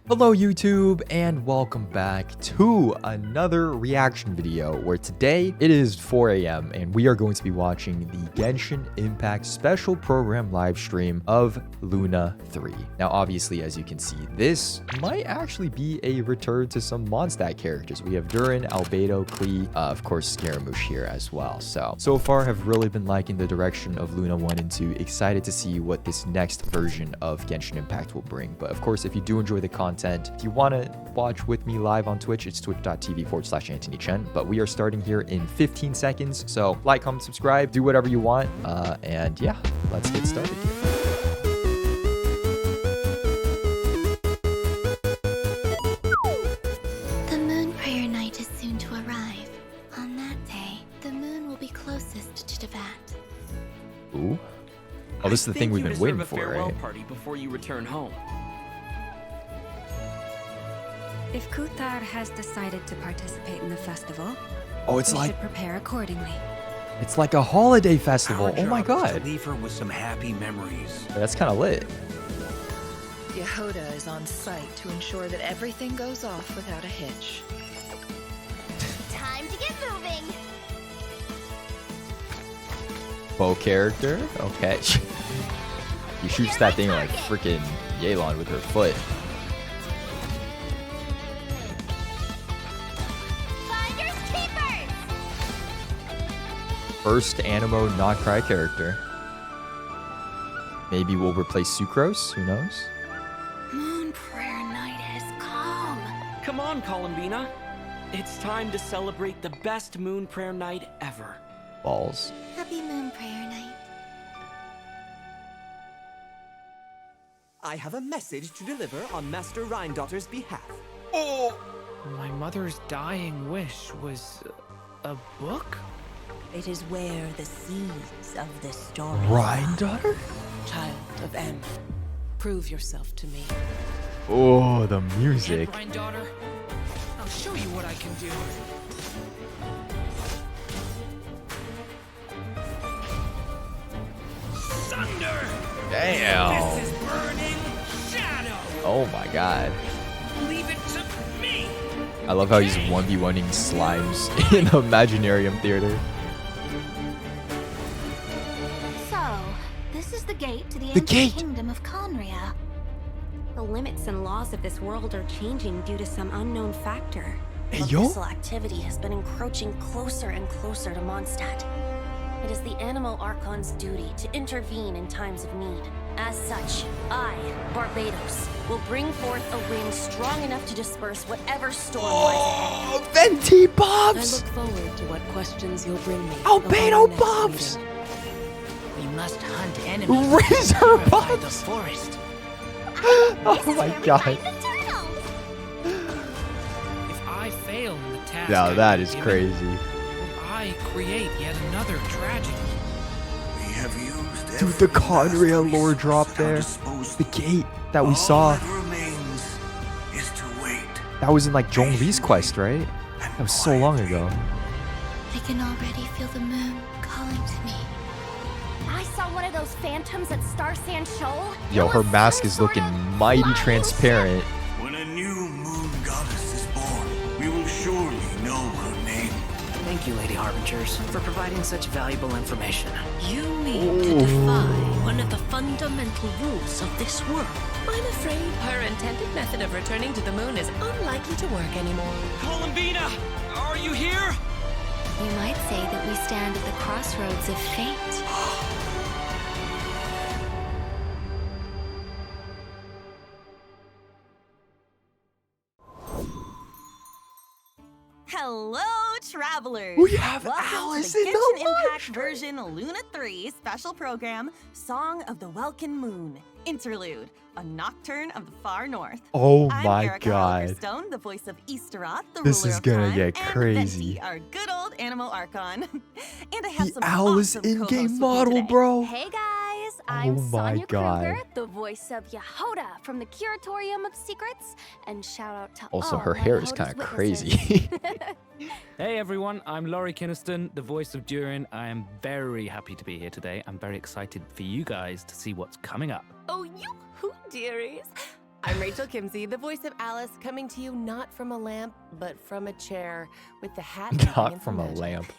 Hello YouTube and welcome back to another reaction video where today it is 4 a.m. and we are going to be watching the Genshin Impact special program live stream of Luna 3. Now obviously as you can see this might actually be a return to some MONDSTADT characters. We have Durin, Albedo, Klee, of course Scaramouche here as well. So far have really been liking the direction of Luna 1 and 2. Excited to see what this next version of Genshin Impact will bring. But of course if you do enjoy the content, if you want to watch with me live on Twitch, it's twitch.tv/AntonyChen. But we are starting here in 15 seconds. So like, comment, subscribe, do whatever you want. And yeah, let's get started here. The moon prayer night is soon to arrive. On that day, the moon will be closest to Teyvat. Ooh. Oh, this is the thing we've been waiting for, right? Party before you return home. If Kuthar has decided to participate in the festival, Oh, it's we like should prepare accordingly. it's like a holiday festival. Our Oh my job is god. to leave her with some happy memories. That's kind of lit. Yehoda is on site to ensure that everything goes off without a hitch. Time to get moving! Bow character? Okay. He shoots that thing like freaking Yelan with her foot. Finders keepers! First Animo not cry character. Maybe we'll replace Sucrose, who knows? Moon prayer night has come. Come on, Columbina. It's time to celebrate the best moon prayer night ever. Balls. Happy moon prayer night. I have a message to deliver on Master Rhindaughter's behalf. My mother's dying wish was a book? It is where the seeds of this story Rhindaughter? Child of M, prove yourself to me. Oh, the music. Granddaughter, I'll show you what I can do. Thunder! Damn. This is burning shadow! Oh my god. Leave it to me! I love how he's 1v1ing slimes in the Imaginarium Theater. So, this is the gate to the The ancient gate! kingdom of Conria. The limits and laws of this world are changing due to some unknown factor. Hey, yo. Abyssal activity has been encroaching closer and closer to MONDSTADT. It is the Animal Archon's duty to intervene in times of need. As such, I, Barbados, will bring forth a wind strong enough to disperse whatever storm lies ahead. Oh, Venti I Bobs! look forward to what questions you'll bring me. Albedo upon our next Bobs! meeting. We must hunt enemies. Razor Purify the Bobs! forest. Oh my god. If I fail in the task, Now I've that been is given, crazy. will I create yet another tragedy. We have used Dude, the Conria lore drop there. The gate that we saw. remains is to wait. That was in like Zhongli's quest, right? That was so long ago. I can already feel the moon calling to me. I saw one of those phantoms at Star Sand Shoal. Yo, It her was mask some is sort looking of mighty flying transparent. When a new moon goddess is born, we will surely know her name. Thank you, Lady Harbingers, for providing such valuable information. You need to defy one of the fundamental rules of this world. I'm afraid her intended method of returning to the moon is unlikely to work anymore. Columbina, are you here? You might say that we stand at the crossroads of fate. Hello, travelers! We have Welcome Alice to the in the Genshin live Impact version Luna 3 special program, Song of the Welkin Moon Interlude, a nocturne of the far north. Oh I'm my Erica god. Stone, the voice of Easteroth, the This ruler is of gonna time, get and crazy. Venti, our good old Animal Archon. And I have The some Alice awesome in-game co-hosts with me model, today. bro. Hey guys, Oh I'm my Sonia God. Kruger, the voice of Yehoda from the Curatorium of Secrets, and shout out to Also, all her my hair is Yehoda's kind of witnesses. crazy. Hey everyone, I'm Laurie Kinniston, the voice of Durin. I am very happy to be here today. I'm very excited for you guys to see what's coming up. Oh, you-hoo, dearies. I'm Rachel Kimsey, the voice of Alice, coming to you not from a lamp, but from a chair, with the hat Not from a lamp.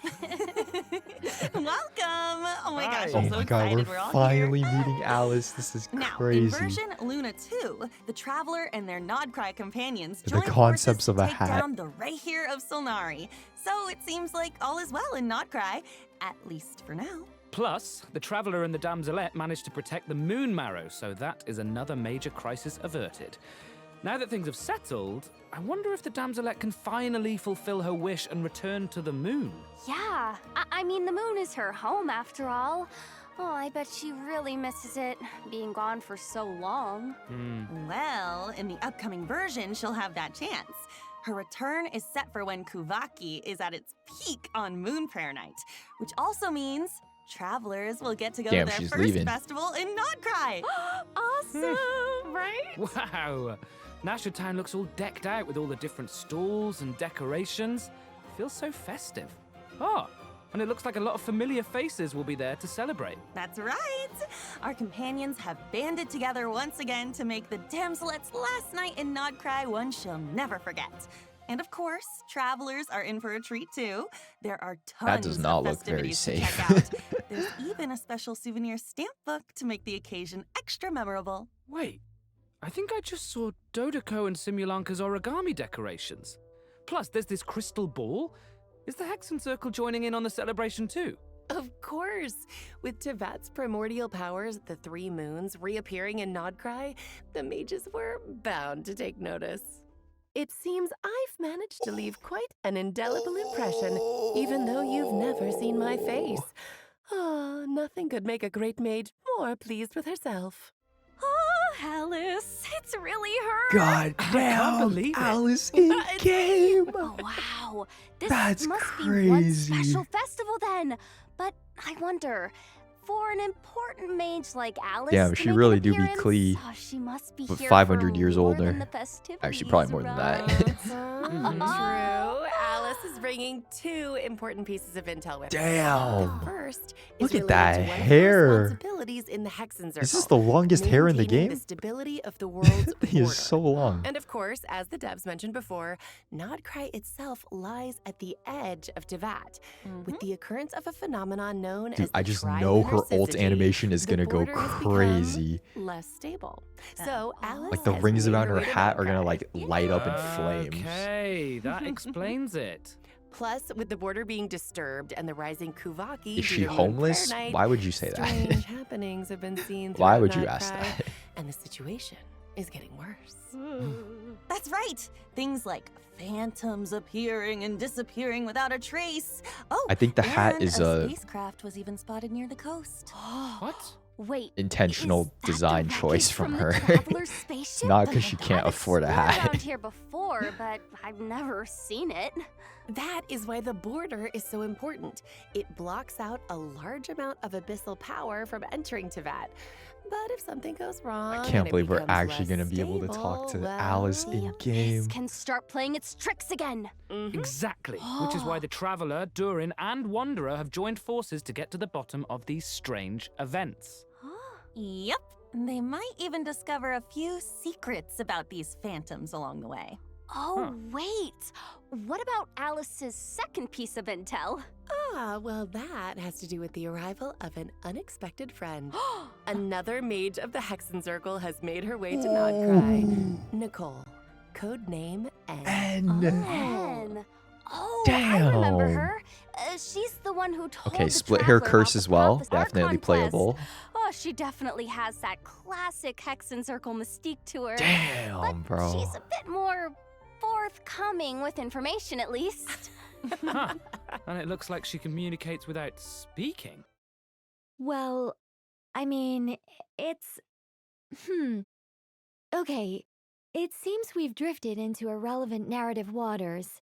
Welcome! Oh my gosh, Oh I'm so my god, excited. we're all finally here. meeting Alice. This is Now, crazy. in version Luna 2, the Traveler and their Nodcry companions The join concepts forces of to a take hat. down the Rahir of Solnari. So it seems like all is well in Nodcry, at least for now. Plus, the Traveler and the Damselette managed to protect the Moon Marrow, so that is another major crisis averted. Now that things have settled, I wonder if the Damselette can finally fulfill her wish and return to the moon. Yeah, I mean, the moon is her home after all. Oh, I bet she really misses it, being gone for so long. Well, in the upcoming version, she'll have that chance. Her return is set for when Kuvaki is at its peak on Moon Prayer Night, which also means travelers will get to go Damn, to their she's first leaving. festival in Nodcry. Awesome, right? Wow! Nasher Town looks all decked out with all the different stalls and decorations. Feels so festive. Oh, and it looks like a lot of familiar faces will be there to celebrate. That's right! Our companions have banded together once again to make the Damselette's last night in Nodcry one she'll never forget. And of course, travelers are in for a treat too. There are tons does not of look very festivities to check safe. out. There's even a special souvenir stamp book to make the occasion extra memorable. Wait, I think I just saw Dodeko and Simulanka's origami decorations. Plus, there's this crystal ball. Is the Hexen Circle joining in on the celebration too? Of course! With Tevat's primordial powers, the three moons, reappearing in Nodcry, the mages were bound to take notice. It seems I've managed to leave quite an indelible impression, even though you've never seen my face. Ah, nothing could make a great mage more pleased with herself. Oh, Alice, it's really her. God I can't damn, believe it. Alice in game. Oh, wow. This That's must be one crazy. special festival then. But I wonder, for an important mage like Alice Damn, to she make an really do be appearance, Klee, she must be but here 500 for years more older. than the festivities Actually, probably more than that. True. Alice is bringing two important pieces of intel with her. Damn. The first Look is at related that to one of her hair. responsibilities in the Hexen Circle. Is this the longest hair in the maintaining game? The stability of the world's He border. is so long. And of course, as the devs mentioned before, Nodcry itself lies at the edge of Tevat. With the occurrence of a phenomenon known Dude, as I the just know her ult tri-lunar animation is the gonna go border has become crazy. less stable. So Alice Like the has rings around her reiterated hat are gonna Nodcry. like light up in flames. Okay, that explains it. Plus, with the border being disturbed and the rising Kuvaki Is due she to Moon homeless? Prayer Night, Why would you say that? strange happenings have been seen Why throughout would you ask Nodcry, that? And the situation is getting worse. That's right! Things like phantoms appearing and disappearing without a trace. Oh, I think the hat and is a a spacecraft was even spotted near the coast. What? Wait, intentional is that design the choice wreckage from the her. Traveler's spaceship? Not because she can't I've afford a explored hat. around here before, but I've never seen it. That is why the border is so important. It blocks out a large amount of abyssal power from entering Tevat. But if something goes wrong, I and can't it believe we're becomes actually less gonna be able to talk to stable, Alice well, in game. This can start playing its tricks again. Exactly, which is why the Traveler, Durin, and Wanderer have joined forces to get to the bottom of these strange events. Yep. They might even discover a few secrets about these phantoms along the way. Oh, wait. What about Alice's second piece of intel? Ah, well, that has to do with the arrival of an unexpected friend. Another mage of the Hexen Circle has made her way to Nodcry. Nicole, codename N. Hen. Oh, I remember Damn. her. She's the one who told Okay, the split hair Traveler curse about as the well. Prophet's Definitely Archon playable. quest. Oh, she definitely has that classic Hexen Circle mystique to her. Damn, but bro. she's a bit more forthcoming with information, at least. Huh. And it looks like she communicates without speaking. Well, I mean, it's... Okay, it seems we've drifted into irrelevant narrative waters.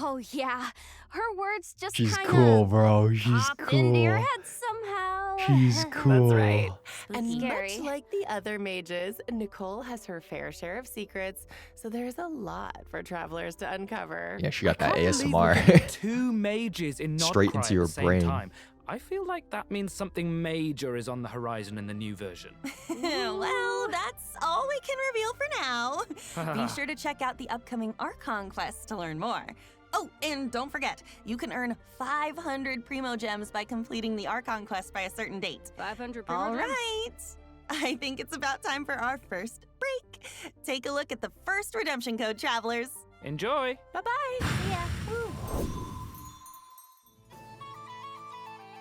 Oh yeah, her words just She's kinda cool, bro. She's pop into your cool. head somehow. She's cool. That's right. And Scary. much like the other mages, Nicole has her fair share of secrets, so there's a lot for travelers to uncover. Yeah, she got that Can't believe we're getting ASMR. two mages in Straight Nodcry into at your the same brain. time. I feel like that means something major is on the horizon in the new version. Well, that's always we can reveal for now. Be sure to check out the upcoming Archon quests to learn more. Oh, and don't forget, you can earn 500 Primo Gems by completing the Archon quest by a certain date. 500 Primo All Gems? right. I think it's about time for our first break. Take a look at the first redemption code, travelers. Enjoy. Bye-bye. Yeah.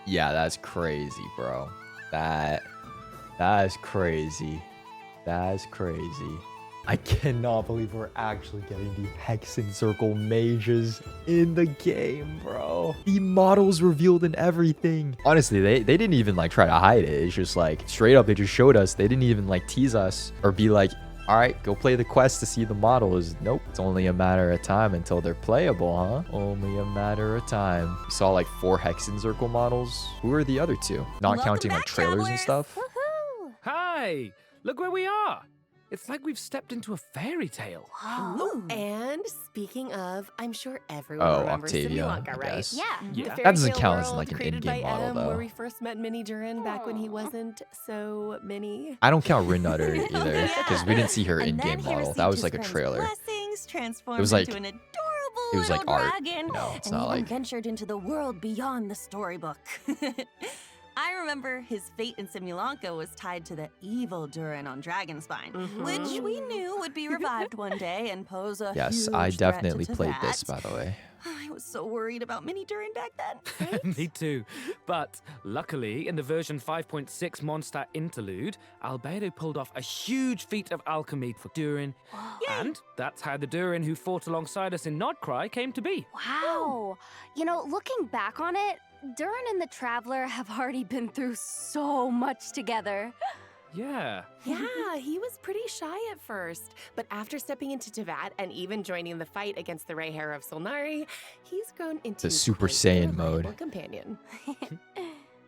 Yeah, that's crazy, bro. That's crazy. That's crazy. I cannot believe we're actually getting the Hexen Circle mages in the game, bro. The models revealed and everything. Honestly, they didn't even like try to hide it. It's just like straight up, they just showed us. They didn't even like tease us or be like, all right, go play the quest to see the models. Nope, it's only a matter of time until they're playable, huh? Only a matter of time. We saw like 4 Hexen Circle models. Who are the other 2? Not Welcome counting like back, trailers and travelers. stuff. Woohoo! Hi! Look where we are! It's like we've stepped into a fairy tale. Ooh, and speaking of, I'm sure everyone Oh, remembers Octavia, Simulacra, I right? guess. Yeah. The Yeah. fairy That doesn't tale count as world like an created in-game by model, M, though. Where we first met Mini Durin back when he wasn't so mini. I don't count Rin Nutter either Yeah. because we didn't see her And in-game then he model. received That was his like a friend's trailer. Blessings, transformed It was like- into an adorable it was like little art, dragon, you know, it's and not even like- ventured into the world beyond the storybook. I remember his fate in Simulanka was tied to the evil Durin on Dragonspine, which we knew would be revived one day and pose a Yes, huge I threat definitely to played this, Teyvat. by the way. I was so worried about Mini Durin back then. Right? Me too. But luckily, in the version 5.6 MONDSTADT interlude, Albedo pulled off a huge feat of alchemy for Durin. And that's how the Durin who fought alongside us in Nodcry came to be. Wow. You know, looking back on it, Durin and the Traveler have already been through so much together. Yeah. Yeah, he was pretty shy at first, but after stepping into Teyvat and even joining the fight against the Ray Hair of Solnari, he's grown into The Super quite a Saiyan reliable mode. companion.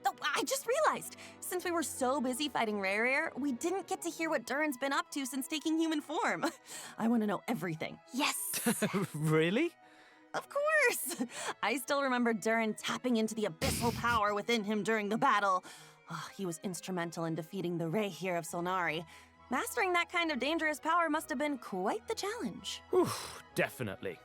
Oh, I just realized, since we were so busy fighting Rare, we didn't get to hear what Durin's been up to since taking human form. I want to know everything. Yes. Really? Of course! I still remember Durin tapping into the abyssal power within him during the battle. Oh, he was instrumental in defeating the Ray here of Solnari. Mastering that kind of dangerous power must have been quite the challenge. Oof, definitely.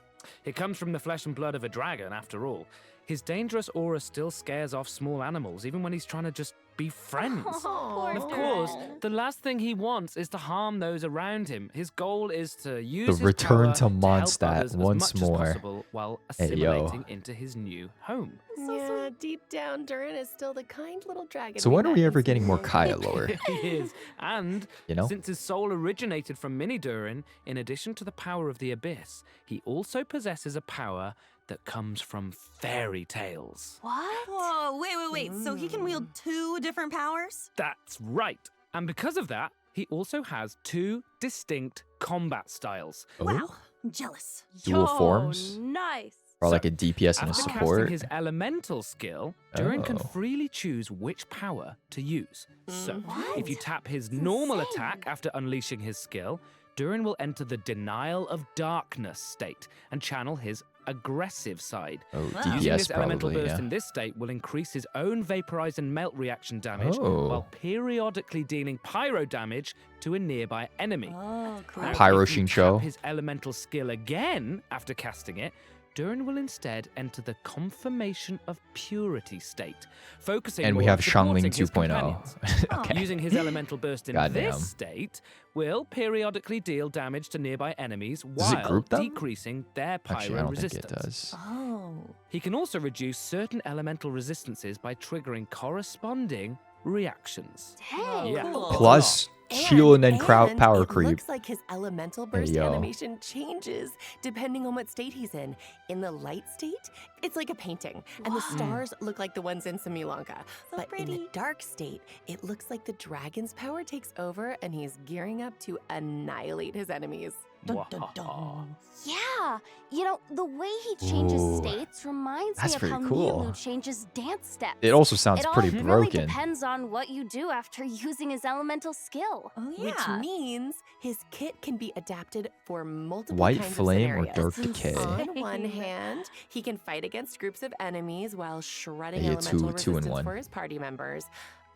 It comes from the flesh and blood of a dragon, after all. His dangerous aura still scares off small animals, even when he's trying to just be friends. Poor And of course, Durin. the last thing he wants is to harm those around him. His goal is to use The his return power to help MONDSTAT others once as much more. as possible while Hey, yo. assimilating into his new home. Yeah, deep down, Durin is still the kind little dragon. So when are met we in ever getting more Simulanka. Kaya lore? He is. And You know? since his soul originated from Mini Durin, in addition to the power of the Abyss, he also possesses a power that comes from fairy tales. What? Whoa, wait. So he can wield 2 different powers? That's right. And because of that, he also has 2 distinct combat styles. Oh, Wow, I'm jealous. dual Yo, forms? Nice. Or like a DPS and a After casting support? his elemental skill, Durin can Oh. freely choose which power to use. So, What? if you tap his normal attack after unleashing his skill, Durin will enter the Denial of Darkness state and channel his aggressive side. Oh, Using DPS this elemental probably, burst yeah. in this state will increase his own vaporize and melt reaction damage Oh. while periodically dealing pyro damage to a nearby enemy. Oh, cool. Now, Pyro if you Shincho. tap his elemental skill again after casting it, Durin will instead enter the Confirmation of Purity state, focusing And we more have on supporting Shangling his 2.0. companions. Okay. Using his elemental burst in Goddamn. this state will periodically deal damage to nearby enemies Does it while group them? decreasing their pyro Actually, I don't resistance. think it does. Oh. He can also reduce certain elemental resistances by triggering corresponding reactions. Dang. Yeah. Cool. Plus, chill and then crowd power it creep. looks like his elemental burst yo. animation changes depending on what state he's in. In the light state, it's like a painting, and the stars look like the ones in Simulanka. So But in the pretty. dark state, it looks like the dragon's power takes over and he's gearing up to annihilate his enemies. Dun, dun, dun. Yeah. You know, the way he changes Ooh. states reminds That's me of pretty how cool. Miyu changes dance steps. It also sounds it all pretty really broken. depends on what you do after using his elemental skill. Oh, yeah. Which means his kit can be adapted for multiple White kinds flame of or scenarios. dark decay? On one hand, he can fight against groups of enemies while shredding Yeah, elemental two in resistance one. for his party members.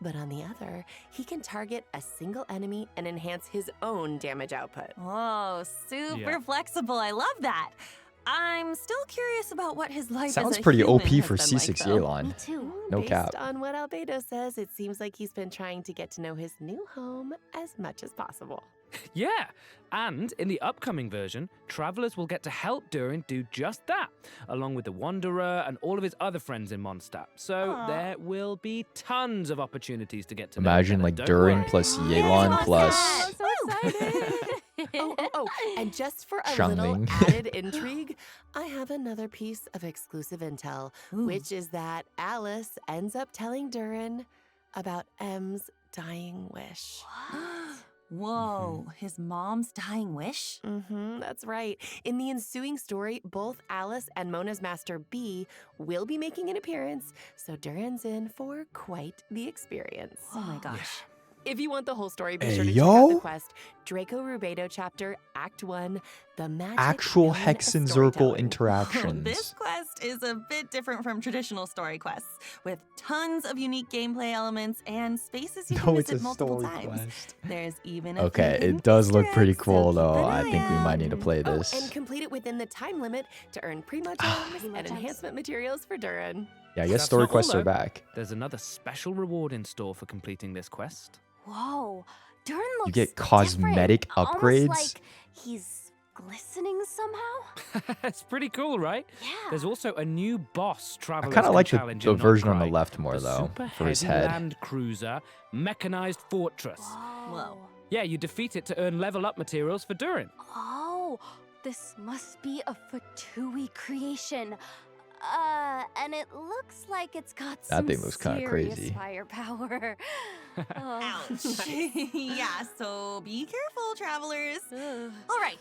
But on the other, he can target a single enemy and enhance his own damage output. Whoa, super flexible. I love that. I'm still curious about what his life Sounds as a pretty human OP has for been C6 like, though. Yelan. Me too. No Based cap. on what Albedo says, it seems like he's been trying to get to know his new home as much as possible. Yeah, and in the upcoming version, travelers will get to help Durin do just that, along with the Wanderer and all of his other friends in Mondstadt. So there will be tons of opportunities to get to know Imagine each like other, don't Durin worry. plus Yelan plus So excited! Oh, and just for a Xiangling. little added intrigue, I have another piece of exclusive intel, which is that Alice ends up telling Durin about M's dying wish. Whoa, his mom's dying wish? That's right. In the ensuing story, both Alice and Mona's master B will be making an appearance, so Durin's in for quite the experience. Oh my gosh. If you want the whole story, be Hey, sure to check out yo. the quest Draco Rubedo chapter, Act 1, The Magic actual Known as Hex and Zircle Storytelling. interactions. This quest is a bit different from traditional story quests, with tons of unique gameplay elements and spaces you can No, it's visit a multiple story times. quest. There's even a Okay, few it does look Easter pretty eggs, so cool keep though. an I eye think we might out. need to play Oh, this. and complete it within the time limit to earn pre-mod and enhancement materials for Durin. Yeah, I guess That's story not all, quests are though. back. There's another special reward in store for completing this quest. Whoa, Durin looks get cosmetic different, upgrades? Almost like he's glistening somehow. It's pretty cool, right? Yeah. There's also a new boss I travelers kind of can like challenge the in version on the Notcry, left more the though, super for his heavy head. land cruiser, mechanized fortress. Whoa. Yeah, you defeat it to earn level up materials for Durin. Oh, this must be a Fatui creation. And it looks like it's got That some thing looks kinda serious crazy. firepower. Ouch. Yeah, so be careful, travelers. All right,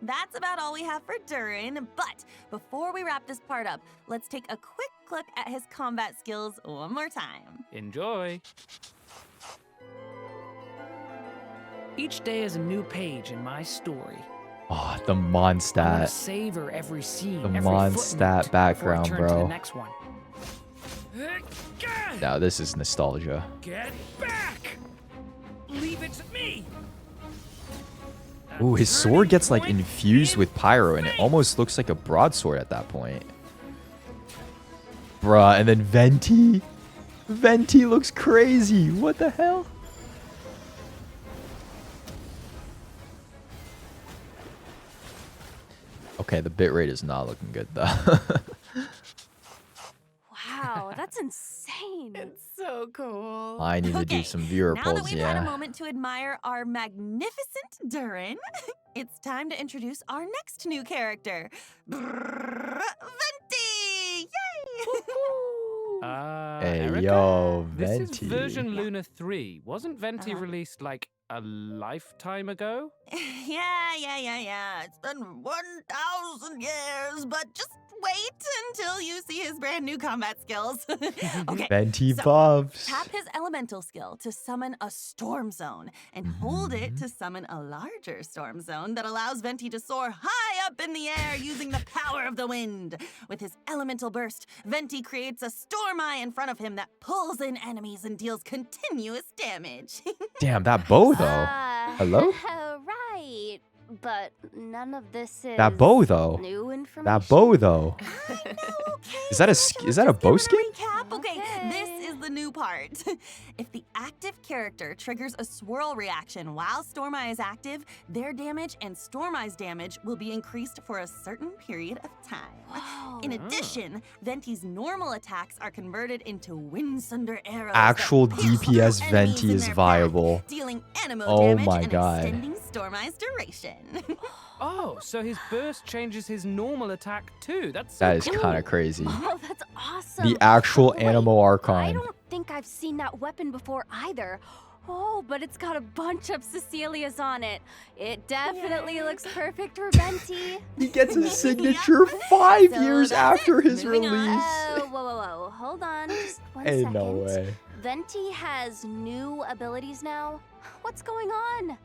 that's about all we have for Durin. But before we wrap this part up, let's take a quick look at his combat skills one more time. Enjoy. Each day is a new page in my story. Oh, the I want to MONDSTAT. savor every scene, The every MONDSTAT footnote background, before I turn to bro. the next one. Now this is nostalgia. Get back! Leave it to me! Ooh, his sword gets like infused with pyro and it almost looks like a broadsword at that point. Bruh, and then Venti. Venti looks crazy. What the hell? Okay, the bitrate is not looking good though. Wow, that's insane. It's so cool. I need to do some viewer Now that polls, we've had a yeah. moment to admire our magnificent Durin, it's time to introduce our next new character, Venti! Yay! Hey, Erica? yo, This is Venti. version Luna 3. Wasn't Venti released like a lifetime ago? Yeah. It's been 1,000 years, but just wait until you see his brand new combat skills. Okay. Venti so buffs. Tap his elemental skill to summon a storm zone and hold it to summon a larger storm zone that allows Venti to soar high up in the air using the power of the wind. With his elemental burst, Venti creates a storm eye in front of him that pulls in enemies and deals continuous damage. Damn, that bow though. Hello? Right. But none of this is That bow though. new information. That bow though. Is that a bow skin? Recap. Okay, this is the new part. If the active character triggers a swirl reaction while Storm Eye is active, their damage and Storm Eye's damage will be increased for a certain period of time. In addition, Venti's normal attacks are converted into Windsunder arrows. that Actual pierce through DPS enemies Venti in is their viable. path, dealing anemo Oh damage my and God. extending Storm Eye's duration. Oh, so his burst changes his normal attack too. That's so That is cool. kind of crazy. Oh, that's awesome. The actual Wait, Animo I Archon. don't think I've seen that weapon before either. Oh, but it's got a bunch of Cecilias on it. It definitely looks perfect for Venti. He gets his signature 5 So years that's after it. his Moving on. release. Whoa. Hold on. Just one Ain't second. no way. Venti has new abilities now? What's going on?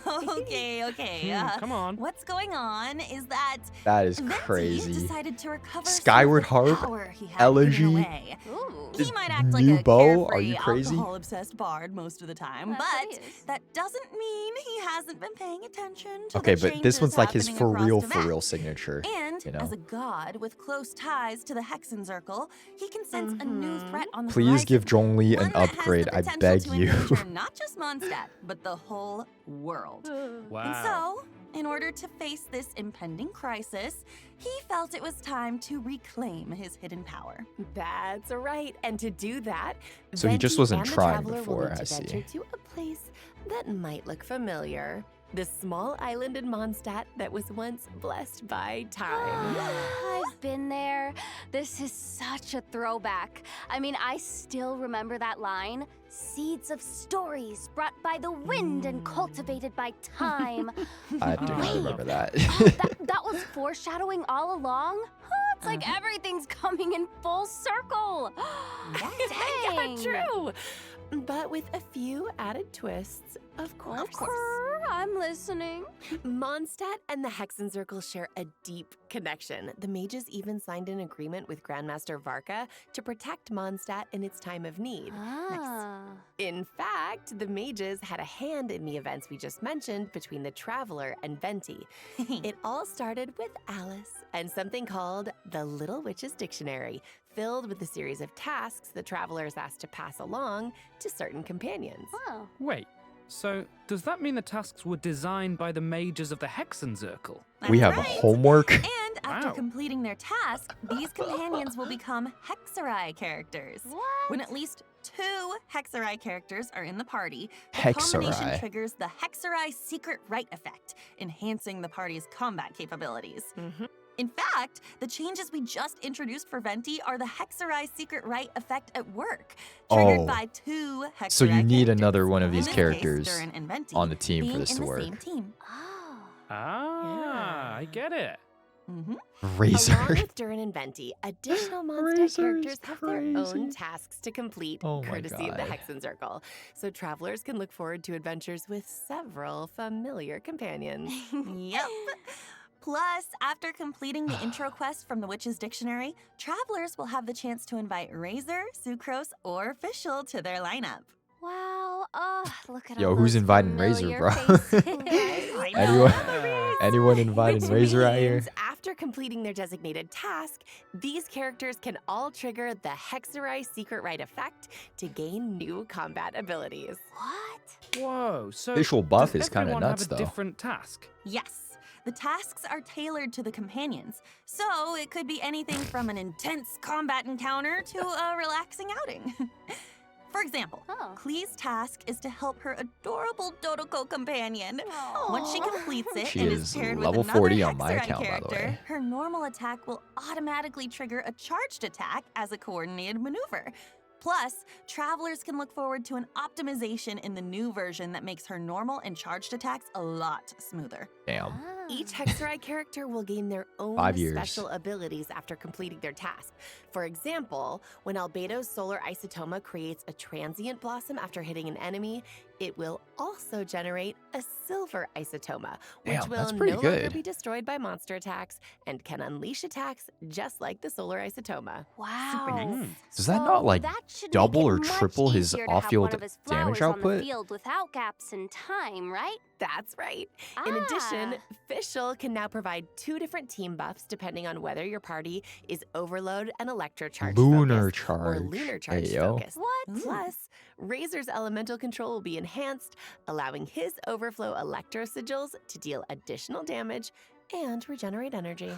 Okay. Come on. What's going on is that That is Venti crazy. decided to recover Skyward some of the Harp, power he had Elegy, hidden away. Ooh. He might act like New a bow? Are carefree, you crazy? alcohol-obsessed bard most of the time, That's what but he is. that doesn't mean he hasn't been paying attention to Okay, the but this changes one's like his happening for across real Teyvat. signature. And you know? as a god with close ties to the Hexenzirkel, he can sense a new threat on the Please horizon. give Zhongli One an that has the upgrade, I potential beg to you. endanger not just Mondstadt, but the whole world. Wow. And so, in order to face this impending crisis, he felt it was time to reclaim his hidden power. That's right. And to do that, So he just Venti wasn't and the trying Traveler before, will need I to see. venture to a place that might look familiar. The small island in Mondstadt that was once blessed by time. I've been there. This is such a throwback. I mean, I still remember that line. Seeds of stories brought by the wind and cultivated by time. I do not Wait. remember that. Oh, that was foreshadowing all along? It's like everything's coming in full circle. Dang. True. But with a few added twists, of course. Of course. I'm listening. Mondstadt and the Hexenzirkel share a deep connection. The mages even signed an agreement with Grandmaster Varka to protect Mondstadt in its time of need. Ah. In fact, the mages had a hand in the events we just mentioned between the Traveler and Venti. It all started with Alice and something called the Little Witch's Dictionary, filled with a series of tasks the Traveler is asked to pass along to certain companions. Oh. Wait, so does that mean the tasks were designed by the mages of the Hexenzirkel? We That's have right. homework. And after Wow. completing their task, these companions will become Hexerai characters. What? When at least 2 Hexerai characters are in the party, the combination Hexerai. triggers the Hexerai Secret Right effect, enhancing the party's combat capabilities. In fact, the changes we just introduced for Venti are the Hexerai Secret Right effect at work, triggered Oh. by 2 Hexerai So you need characters. another one of In these this characters case, Durin and Venti on the team for being this in to the work. same team. Oh. Ah, I get it. Mhm. Along Razor. with Durin and Venti, additional Mondstadt Razor is characters have their own crazy. tasks to complete, Oh my courtesy of the God. Hexenzirkel. So travelers can look forward to adventures with several familiar companions. Yep. Plus, after completing the intro quest from the Witch's Dictionary, travelers will have the chance to invite Razor, Sucrose, or Fischl to their lineup. Wow. Look at Yo, all who's those inviting Razor, familiar bro? faces. I know. Anyone? Anyone inviting Which Razor out here? means after completing their designated task, these characters can all trigger the Hexerai Secret Right effect to gain new combat abilities. What? Whoa, so Visual buff does is kinda everyone nuts, have a though. different task? Yes. The tasks are tailored to the companions, so it could be anything from an intense combat encounter to a relaxing outing. For example, Oh. Klee's task is to help her adorable Dodoko companion. Aw. Once she completes it She and is is paired level with another 40 on my Hexerai account, by the character, way. her normal attack will automatically trigger a charged attack as a coordinated maneuver. Plus, travelers can look forward to an optimization in the new version that makes her normal and charged attacks a lot smoother. Damn. Each Hexerai character will gain their own 5 years. special abilities after completing their task. For example, when Albedo's solar isotoma creates a transient blossom after hitting an enemy, it will also generate a silver isotoma, which Damn, will that's pretty no longer good. be destroyed by monster attacks and can unleash attacks just like the solar isotoma. Wow. Does that not, like, that should double make or it much triple his easier to have off-field one of his damage flowers on the output? field without gaps in time, right? That's right. In addition, Ah. Fischl can now provide 2 different team buffs depending on whether your party is Overload and Electro Charge Lunar focused Charge. or Lunar Charge Hey, yo. focused. What? Plus, Razor's elemental control will be enhanced, allowing his Overflow Electro Sigils to deal additional damage and regenerate energy.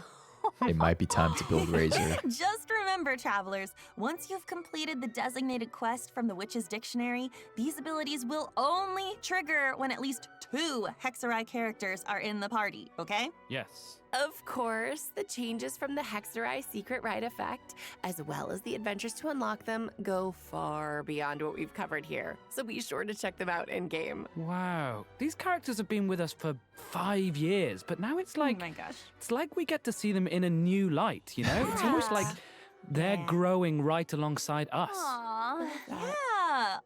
It might be time to build Razor. Just remember, travelers, once you've completed the designated quest from the Witch's Dictionary, these abilities will only trigger when at least 2 Hexerai characters are in the party, okay? Yes. Of course, the changes from the Hexerai Secret Right effect, as well as the adventures to unlock them, go far beyond what we've covered here. So be sure to check them out in-game. Wow. These characters have been with us for 5 years, but now it's like oh my gosh. it's like we get to see them in a new light, you know? It's almost like they're growing right alongside us. Aww. Yeah,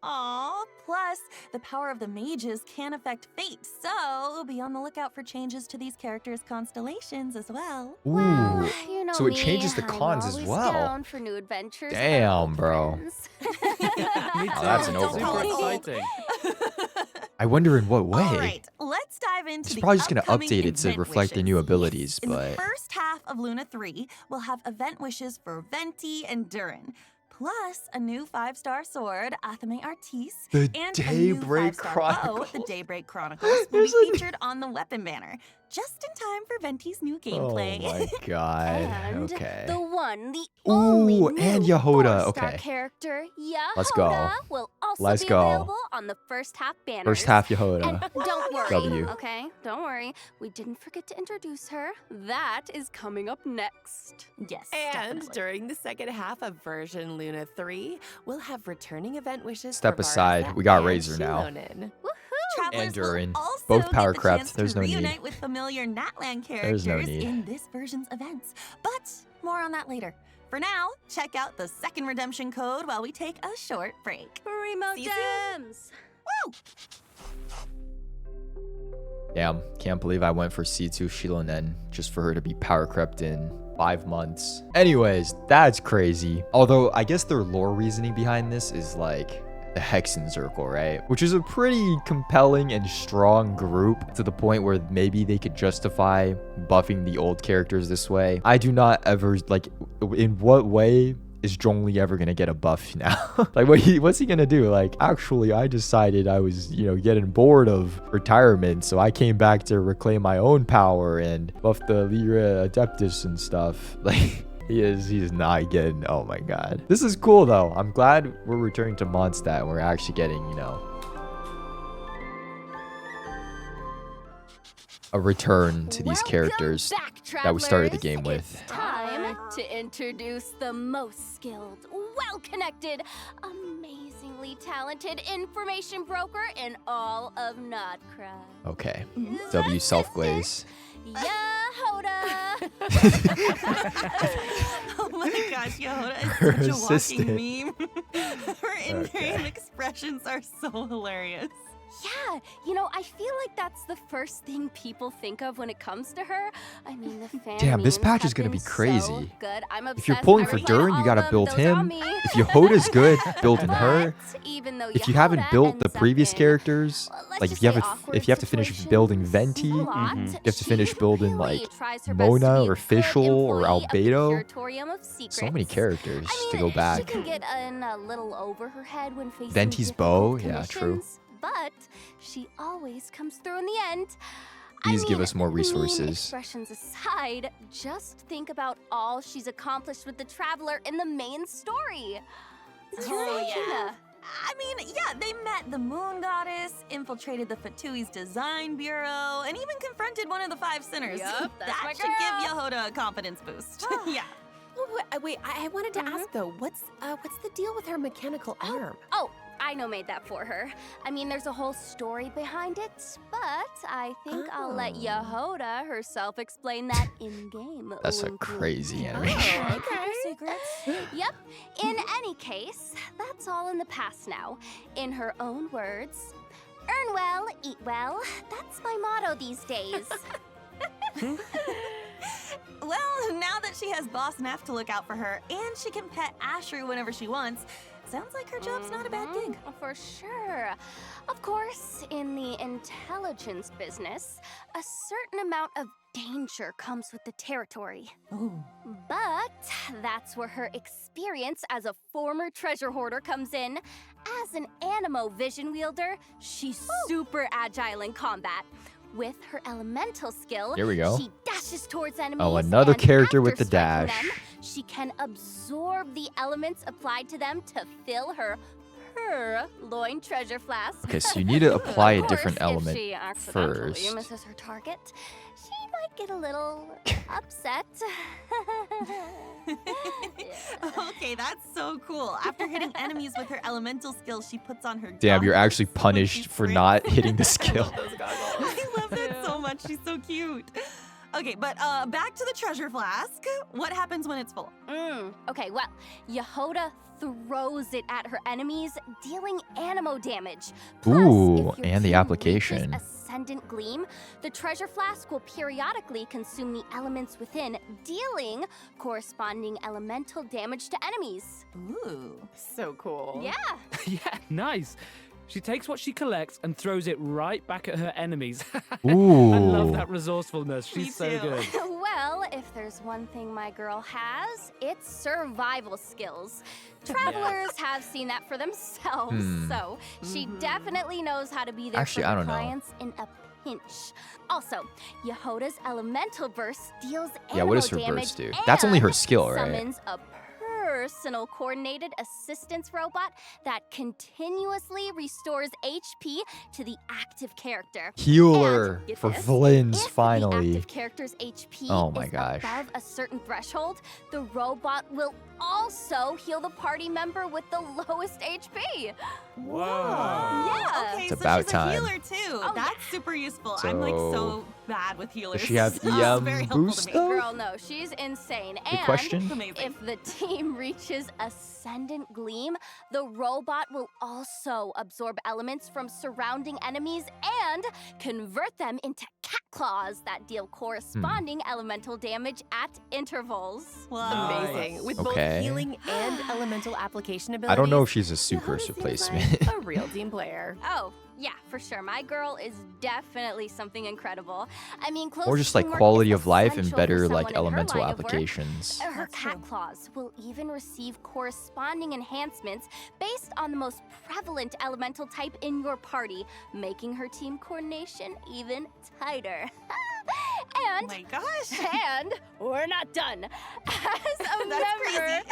Aw. Plus, the power of the mages can affect fate, so be on the lookout for changes to these characters' constellations as well. Ooh. Well, you know So it me, changes the I'm cons as always well. Down for new adventures. Damn, bro. Me Oh, that's an too. overhaul. Super exciting. I wonder in what way. All right, let's dive into It's the probably just gonna upcoming update it to event reflect the new wishes. abilities, In the but first half of Luna 3, we'll have event wishes for Venti and Durin, plus a new 5-star sword, Athame Artis, The and a new Daybreak 5-star bow, Chronicles. the Daybreak Chronicles, will There's be a- featured on the weapon banner, just in time for Venti's new gameplay. Oh my god. And Okay. the one, the only Ooh, new and Yehoda. 4-star Okay. character, Yehoda, Let's go. will also Let's be go. available on the first half banners. First half And Yehoda. don't worry, W. okay? Don't worry. We didn't forget to introduce her. That is coming up next. Yes, And definitely. during the second half of version Luna 3, we'll have returning event wishes Step for aside, Varza we got and Razor now. Shilonen. Travelers And Durin. will also Both get power the crept. chance There's to no need. reunite with familiar Natland There's characters no need. in this version's events. But more on that later. For now, check out the second redemption code while we take a short break. Remote See you soon. gems. Woo! Damn, can't believe I went for C2 Shilonen just for her to be power crept in 5 months. Anyways, that's crazy. Although I guess their lore reasoning behind this is like the Hexen Circle, right? Which is a pretty compelling and strong group to the point where maybe they could justify buffing the old characters this way. I do not ever, like, in what way is Zhongli ever gonna get a buff now? Like, what's he gonna do? Like, actually, I decided I was, getting bored of retirement, so I came back to reclaim my own power and buff the Lyra Adeptus and stuff. Like, he's not getting, oh my god. This is cool, though. I'm glad we're returning to MONDSTAT and we're actually getting, a return to these characters back, that we started the travelers. game with. It's time to introduce the most skilled, well-connected, amazingly talented information broker in all of Nodcry. Okay. W self-glaze. Yehoda! Oh my gosh, Yehoda Her is such a assistant. walking meme. Her in-game expressions are so hilarious. Yeah, I feel like that's the first thing people think of when it comes to her. I mean, the fan Damn, this memes patch is have gonna been be crazy. So good. I'm If you're obsessed. pulling I for reply Durin, to you gotta all of build those him. on me. If Yehoda's good, building her. But even though If you haven't Yehoda built the ends up previous in, characters, well, let's like just if you say have to finish awkward building situations Venti, a lot, you have to she finish building really like tries her best to Mona be a or good Fischl or employee of the Albedo. Curatorium of So many Secrets. characters I mean, to go back. She can get in a little over her head when facing Venti's difficult bow, yeah, true. conditions, but she always comes through in the end. Please give mean, us more meme resources. Expressions aside, just think about all she's accomplished with the Traveler in the main story. Oh, yeah. Gina. I mean, yeah, they met the Moon Goddess, infiltrated the Fatui's design bureau, and even confronted one of the 5 sinners. Yup, that's that my should give Yehoda a confidence boost. Yeah. Wait, I wanted to ask though, what's the deal with her mechanical arm? Oh, I made that for her. I mean, there's a whole story behind it, but I think I'll let Yehoda herself explain that in-game. That's a Wink, wink. crazy animation. Okay. Secrets. Yep. In any case, that's all in the past now. In her own words, earn well, eat well. That's my motto these days. Well, now that she has Boss Neff to look out for her, and she can pet Ashru whenever she wants, sounds like her job's not a bad gig. For sure. Of course, in the intelligence business, a certain amount of danger comes with the territory. Ooh. But that's where her experience as a former treasure hoarder comes in. As an Animo vision wielder, she's super agile in combat. With her elemental skill, Here we go. she dashes towards enemies. Oh, another and character with after the striking dash. them, she can absorb the elements applied to them to fill her loin treasure flask. Okay, so you need to apply Of a different course, element if she accidentally first. misses her target, she might get a little upset. Okay, that's so cool. After hitting enemies with her elemental skill, she puts on her Damn, you're goggles actually so she punished for sprints. not hitting the skill. I love that so much. She's so cute. Okay, but back to the treasure flask. What happens when it's full? Okay, well, Yehoda throws it at her enemies, dealing animo damage. Plus, Ooh, if your and the team application. reaches Ascendant Gleam, the treasure flask will periodically consume the elements within, dealing corresponding elemental damage to enemies. Ooh. So cool. Yeah. Yeah, nice. She takes what she collects and throws it right back at her enemies. Ooh. I love that resourcefulness. She's Me so too. good. Well, if there's one thing my girl has, it's survival skills. Travelers have seen that for themselves, so she definitely knows how to be there Actually, for I her don't know. clients in a pinch. Also, Yehoda's elemental burst deals Yeah, what does her damage burst do? That's only her and skill, right? Summons a personal coordinated assistance robot that continuously restores HP to the active character. Healer And, get for this, Flynn's if the finally. active character's HP Oh my is gosh. above a certain threshold, the robot will also heal the party member with the lowest HP. Whoa. Yeah. Okay, It's so about she's time. a healer too. Oh, That's super useful. I'm like so bad with healers. Does she have So it's EM very helpful boost to me. though? Girl, no, she's insane. Good And question. Amazing. if the team reaches Ascendant Gleam, the robot will also absorb elements from surrounding enemies and convert them into cat claws that deal corresponding elemental damage at intervals. Wow. Amazing. With Okay. both healing and elemental application abilities. I don't know if she's a super Yehoda seems replacement. like a real team player. Oh, yeah, for sure. My girl is definitely something incredible. I mean, close Or just like teamwork quality is of life and essential for better someone like in her elemental line of work. applications. Her That's cat true. claws will even receive corresponding enhancements based on the most prevalent elemental type in your party, making her team coordination even tighter. Oh And my gosh. and we're not done. As a member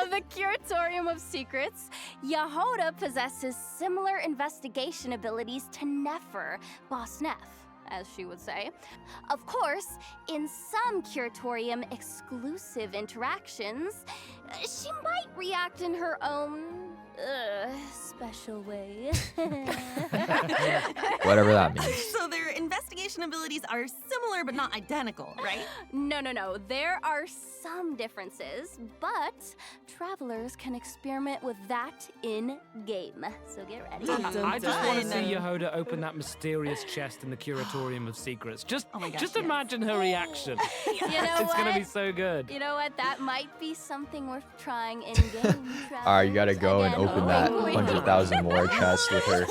of the Curatorium of Secrets, Yehoda possesses similar investigation abilities to Nefer, Boss Neff, as she would say. Of course, in some Curatorium exclusive interactions, she might react in her own special way. Whatever that means. So their investigation abilities are similar but not identical, right? No. There are some differences, but travelers can experiment with that in game. So get ready. I just want to dun. see Yehoda open that mysterious chest in the Curatorium of Secrets. Just, Oh my gosh, just yes. imagine her reaction. You know It's gonna be what? so good. You know what? That might be something worth trying in game. Alright, you gotta go and open that Wink, wink. 100,000 more chest with her.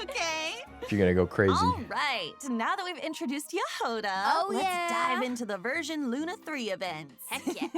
Okay. You're gonna go crazy. All right. Now that we've introduced Yehoda, Oh, let's yeah. dive into the version Luna 3 events. Heck yeah.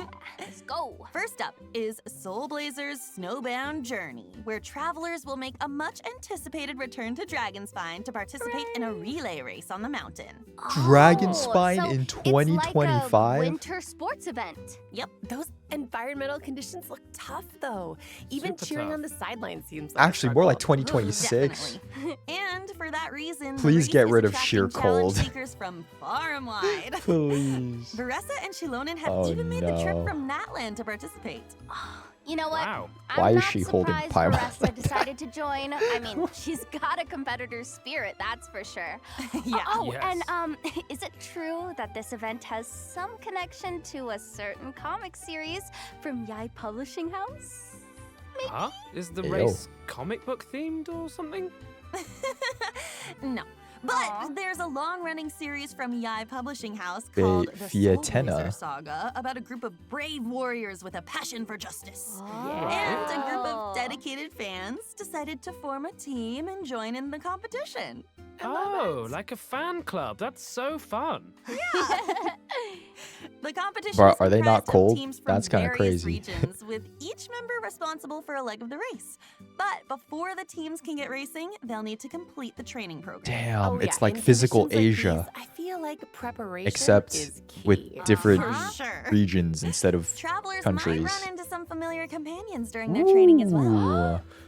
Let's go. First up is Soul Blazer's Snowbound Journey, where travelers will make a much anticipated return to Dragonspine to participate in a relay race on the mountain. Dragonspine so in it's like a 2025? winter sports event. Yep. Those environmental conditions look tough, though. Even Super cheering tough. on the sidelines seems like a Actually, more like struggle. 2026. Definitely. And for that reason, the Please race get is rid of attracting sheer challenge cold. seekers from far and wide. Please. Veressa and Shilonen have Oh, even made the trip no. from Natland to participate. You know what? Wow. I'm Why is not she holding surprised Paimon Veressa like decided to join. I mean, she's got a competitor's spirit, that's for sure. Yeah. Oh, Yes. and is it true that this event has some connection to a certain comic series from Yai Publishing House? Huh? Is the Ew. race comic book themed or something? No. But Aw. there's a long-running series from Yai Publishing House Be- called The Soul Fiatena. Blazer Saga about a group of brave warriors with a passion for justice. Oh. And a group of dedicated fans decided to form a team and join in the competition. Oh, like a fan club. That's so fun. The competition Bro, is are they not comprised of cold? teams from That's kinda various crazy. regions, with each member responsible for a leg of the race. But before the teams can get racing, they'll need to complete the training program. Damn, Oh, it's yeah, like in physical conditions like Asia, these, I feel like preparation except is key. with different For sure. regions instead of Travelers countries. might run into some familiar companions during their training as well.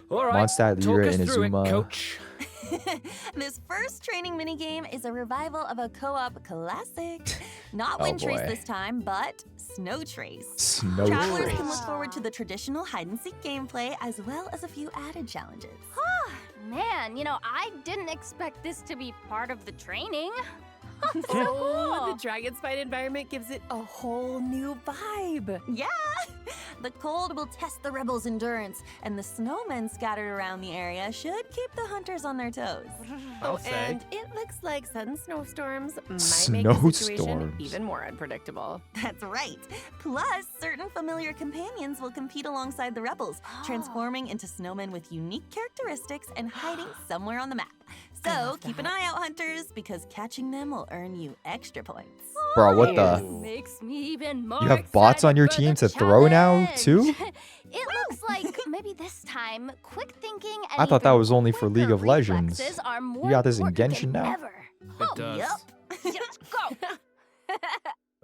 Ooh. All right. MONDSTADT, talk Lyra, us and through it, Azuma. coach. This first training minigame is a revival of a co-op classic. Not Oh, Wind Trace boy. this time, but Snow Trace. Snow Travelers Trace. can look forward to the traditional hide-and-seek gameplay as well as a few added challenges. Man, you know, I didn't expect this to be part of the training. Oh, the dragon spine environment gives it a whole new vibe. Yeah! The cold will test the rebels' endurance, and the snowmen scattered around the area should keep the hunters on their toes. I'll say. And it looks like sudden snowstorms might make the situation Snowstorms. even more unpredictable. That's right. Plus, certain familiar companions will compete alongside the rebels, transforming into snowmen with unique characteristics and hiding somewhere on the map. So keep an eye out, hunters, because catching them will earn you extra points. Bro, what the? Makes me even more You have bots on your team to throw now, too? It looks like maybe this time, quick thinking and I thought that even was only for League of quicker Legends. reflexes are You more got this in important Genshin than now? ever. It does. Yes, go.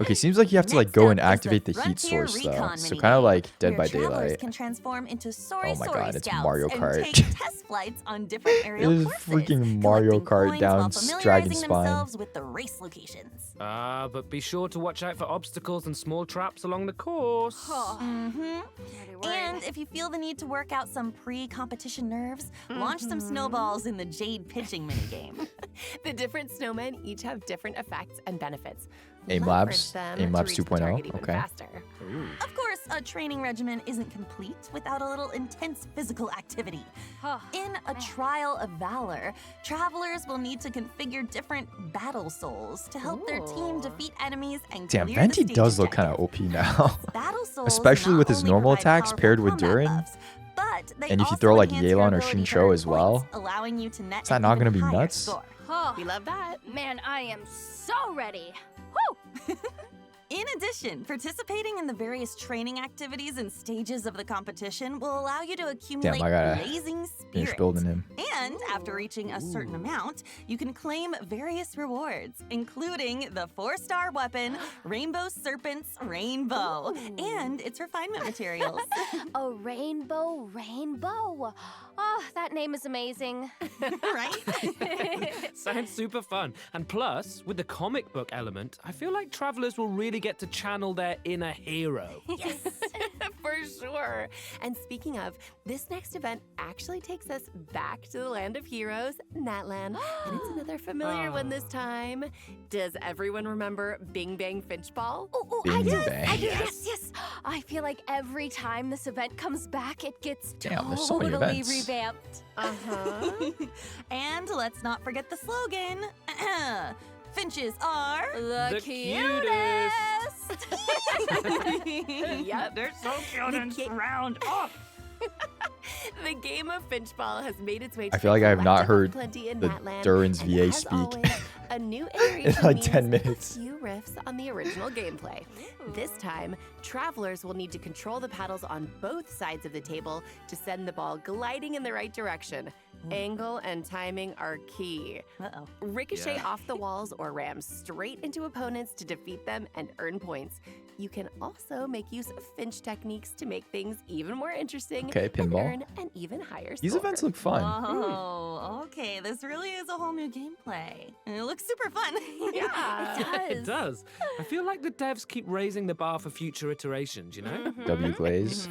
Okay, seems like you have to like Next go up and is the activate the heat Frontier source though. Recon So minigame, kind of like Dead where by travelers Daylight. can transform into Sori Oh my Sori God, it's Scouts Mario and Kart. take test flights on different It aerial is courses, freaking Mario collecting Kart coins down while Dragon familiarizing Spine. themselves with the race locations. But be sure to watch out for obstacles and small traps along the course. And if you feel the need to work out some pre-competition nerves, launch some snowballs in the Jade pitching minigame. The different snowmen each have different effects and benefits. Aim Leverage Labs, them Aim to Labs reach the 2.0, target even okay. faster. Of course, a training regimen isn't complete without a little intense physical activity. In a trial of valor, travelers will need to configure different battle souls to help their team defeat enemies and Damn, clear the Venti stage does look kind objectives. of OP now. Battle souls Especially not with his only normal provide attacks powerful paired with combat Durin. buffs, but they And if you also throw like enhance your Yelan or ability to Shincho earn as well, points, allowing you to net is that an not even gonna be higher nuts? score. We love that. Man, I am so ready. Woo! In addition, participating in the various training activities and stages of the competition will allow you to accumulate I gotta blazing finish spirit. building him. And after reaching a certain amount, you can claim various rewards, including the 4-star weapon, Rainbow Serpent's Rainbow, and its refinement materials. A rainbow. Oh, that name is amazing. Right? Sounds super fun. And plus, with the comic book element, I feel like travelers will really get to channel their inner hero. Yes, for sure. And speaking of, this next event actually takes us back to the land of heroes, Natlan. And it's another familiar one this time. Does everyone remember Bing Bang Finchball? Oh, Bing I do. Bang. I do. Yes. I feel like every time this event comes back, it gets Damn, there's so many totally events. revamped. And let's not forget the slogan. Finches are The cutest. Yep, they're so cute and round up. The game of Finchball has made its way to I feel like I have not heard plenty in the Natlan, Durin's and VA as speak always, a new iteration in like means 10 minutes. a few riffs on the original gameplay. This time, travelers will need to control the paddles on both sides of the table to send the ball gliding in the right direction. Angle and timing are key. Ricochet off the walls or ram straight into opponents to defeat them and earn points. You can also make use of Finch techniques to make things even more interesting Okay, and pinball. earn an even higher These score. events look fun. Oh, okay. This really is a whole new gameplay. And it looks super fun. Yeah, It does. I feel like the devs keep raising the bar for future iterations, you know? W Glaze.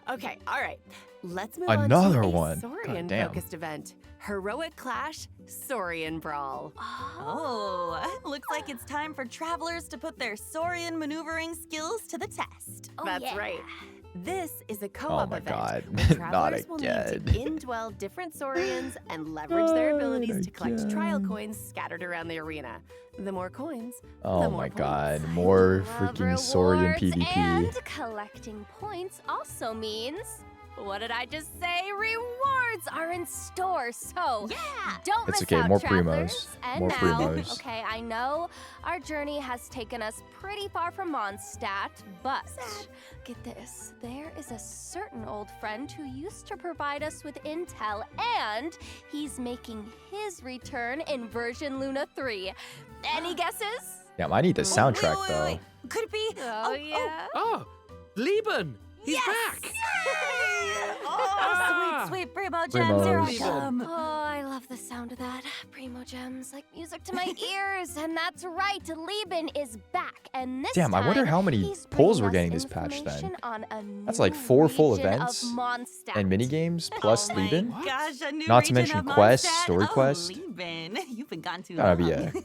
Okay, all right. Let's move Another on to one. a God damn. Saurian-focused event. Heroic Clash, Saurian Brawl. Oh, looks like it's time for travelers to put their Saurian maneuvering skills to the test. That's right. This is a co-op Oh my event God, where not travelers will need again. to indwell different Saurians and leverage their abilities Not to collect trial again. coins scattered around the arena. The more coins, Oh the more my points. God, more Love freaking Saurian rewards PvP. And collecting points also means, what did I just say? Rewards are in store, so don't It's miss okay, out, more travelers. primos. And More now, primos. okay, I know our journey has taken us pretty far from MONDSTAT, but get this, there is a certain old friend who used to provide us with intel, and he's making his return in version Luna 3. Any guesses? Damn, I need the soundtrack wait. though. Could it be? Oh, yeah. Oh, Lieben! He's Yes! back! Oh, Oh, sweet, sweet Primo Gems, here I Primos. come. Oh, I love the sound of that. Primo Gems, like music to my ears. And that's right, Lieben is back. And this Damn, I wonder time, how many he's pulls we're bringing getting us this patch then. information on a That's like new 4 full region of events MONDSTAT. and mini games plus Oh my Lieben. gosh, a new Not to region mention of quests, Mondstadt. story Oh, quests. Lieben, you've been gone too Gotta long. be